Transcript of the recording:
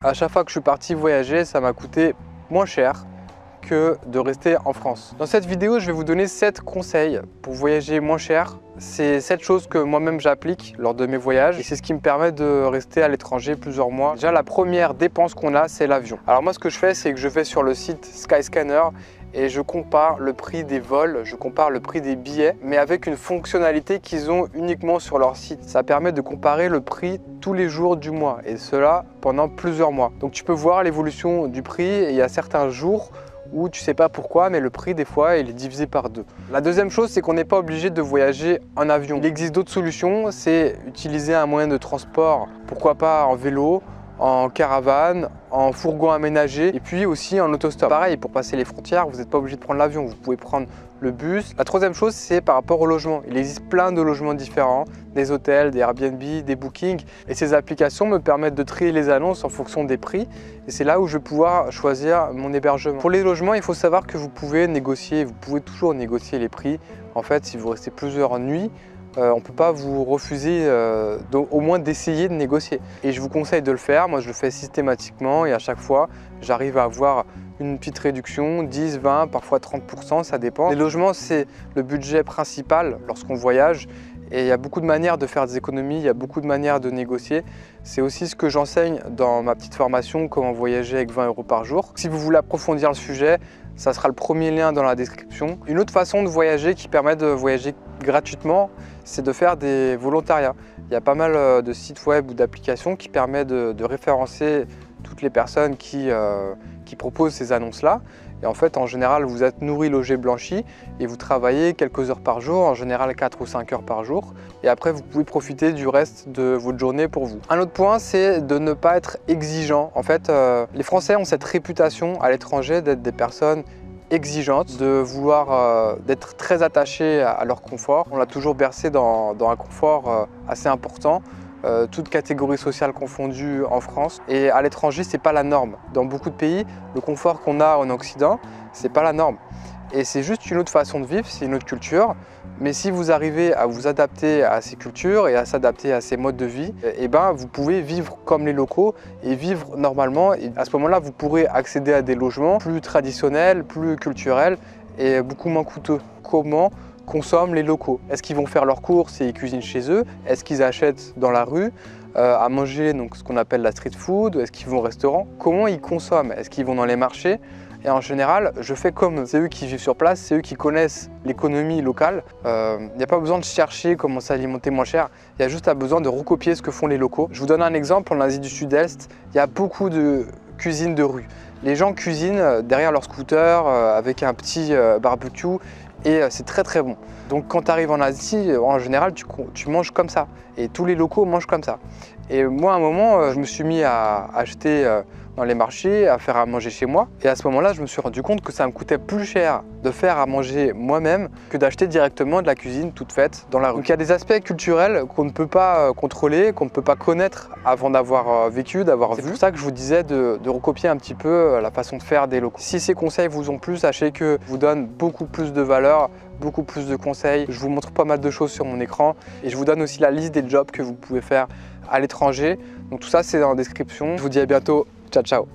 À chaque fois que je suis parti voyager, ça m'a coûté moins cher que de rester en France. Dans cette vidéo, je vais vous donner 7 conseils pour voyager moins cher. C'est 7 choses que moi-même j'applique lors de mes voyages et c'est ce qui me permet de rester à l'étranger plusieurs mois. Déjà, la première dépense qu'on a, c'est l'avion. Alors moi, ce que je fais, c'est que je vais sur le site Skyscanner et je compare le prix des vols, je compare le prix des billets, mais avec une fonctionnalité qu'ils ont uniquement sur leur site. Ça permet de comparer le prix tous les jours du mois et cela pendant plusieurs mois. Donc tu peux voir l'évolution du prix et il y a certains jours où tu sais pas pourquoi, mais le prix des fois il est divisé par 2. La deuxième chose, c'est qu'on n'est pas obligé de voyager en avion. Il existe d'autres solutions, c'est utiliser un moyen de transport, pourquoi pas en vélo, en caravane, en fourgon aménagé et puis aussi en autostop. Pareil, pour passer les frontières, vous n'êtes pas obligé de prendre l'avion, vous pouvez prendre le bus. La troisième chose, c'est par rapport au logement. Il existe plein de logements différents, des hôtels, des Airbnb, des Booking et ces applications me permettent de trier les annonces en fonction des prix et c'est là où je vais pouvoir choisir mon hébergement. Pour les logements, il faut savoir que vous pouvez négocier, vous pouvez toujours négocier les prix. En fait, si vous restez plusieurs nuits, on ne peut pas vous refuser au moins d'essayer de négocier. Et je vous conseille de le faire, moi je le fais systématiquement et à chaque fois j'arrive à avoir une petite réduction, 10, 20, parfois 30%, ça dépend. Les logements, c'est le budget principal lorsqu'on voyage et il y a beaucoup de manières de faire des économies, il y a beaucoup de manières de négocier. C'est aussi ce que j'enseigne dans ma petite formation, comment voyager avec 20 € par jour. Si vous voulez approfondir le sujet, ça sera le premier lien dans la description. Une autre façon de voyager qui permet de voyager gratuitement, c'est de faire des volontariats. Il y a pas mal de sites web ou d'applications qui permettent de référencer toutes les personnes qui proposent ces annonces-là. Et en fait, en général, vous êtes nourri, logé, blanchi et vous travaillez quelques heures par jour, en général 4 ou 5 heures par jour. Et après, vous pouvez profiter du reste de votre journée pour vous. Un autre point, c'est de ne pas être exigeant. En fait, les Français ont cette réputation à l'étranger d'être des personnes exigeantes, de vouloir d'être très attachés à leur confort. On l'a toujours bercé dans un confort assez important. Toutes catégories sociales confondues en France. Et à l'étranger, c'est pas la norme. Dans beaucoup de pays, le confort qu'on a en Occident, c'est pas la norme. Et c'est juste une autre façon de vivre, c'est une autre culture. Mais si vous arrivez à vous adapter à ces cultures et à s'adapter à ces modes de vie, eh ben, vous pouvez vivre comme les locaux et vivre normalement. Et à ce moment-là, vous pourrez accéder à des logements plus traditionnels, plus culturels et beaucoup moins coûteux. Comment consomment les locaux? Est-ce qu'ils vont faire leurs courses et ils cuisinent chez eux? Est-ce qu'ils achètent dans la rue à manger, donc ce qu'on appelle la street food? Est-ce qu'ils vont au restaurant? Comment ils consomment? Est-ce qu'ils vont dans les marchés? Et en général, je fais comme eux. C'est eux qui vivent sur place, c'est eux qui connaissent l'économie locale. Il n'y a pas besoin de chercher comment s'alimenter moins cher. Il y a juste besoin de recopier ce que font les locaux. Je vous donne un exemple, en Asie du Sud-Est, il y a beaucoup de cuisine de rue. Les gens cuisinent derrière leur scooter avec un petit barbecue et c'est très très bon. Donc quand tu arrives en Asie, en général, tu manges comme ça. Et tous les locaux mangent comme ça. Et moi, à un moment, je me suis mis à acheter dans les marchés, à faire à manger chez moi. Et à ce moment-là, je me suis rendu compte que ça me coûtait plus cher de faire à manger moi-même que d'acheter directement de la cuisine toute faite dans la rue. Donc il y a des aspects culturels qu'on ne peut pas contrôler, qu'on ne peut pas connaître avant d'avoir vécu, d'avoir vu. C'est pour ça que je vous disais de recopier un petit peu la façon de faire des locaux. Si ces conseils vous ont plu, sachez que je vous donne beaucoup plus de valeur, beaucoup plus de conseils. Je vous montre pas mal de choses sur mon écran et je vous donne aussi la liste des jobs que vous pouvez faire à l'étranger. Donc tout ça, c'est dans la description. Je vous dis à bientôt. Ciao, ciao.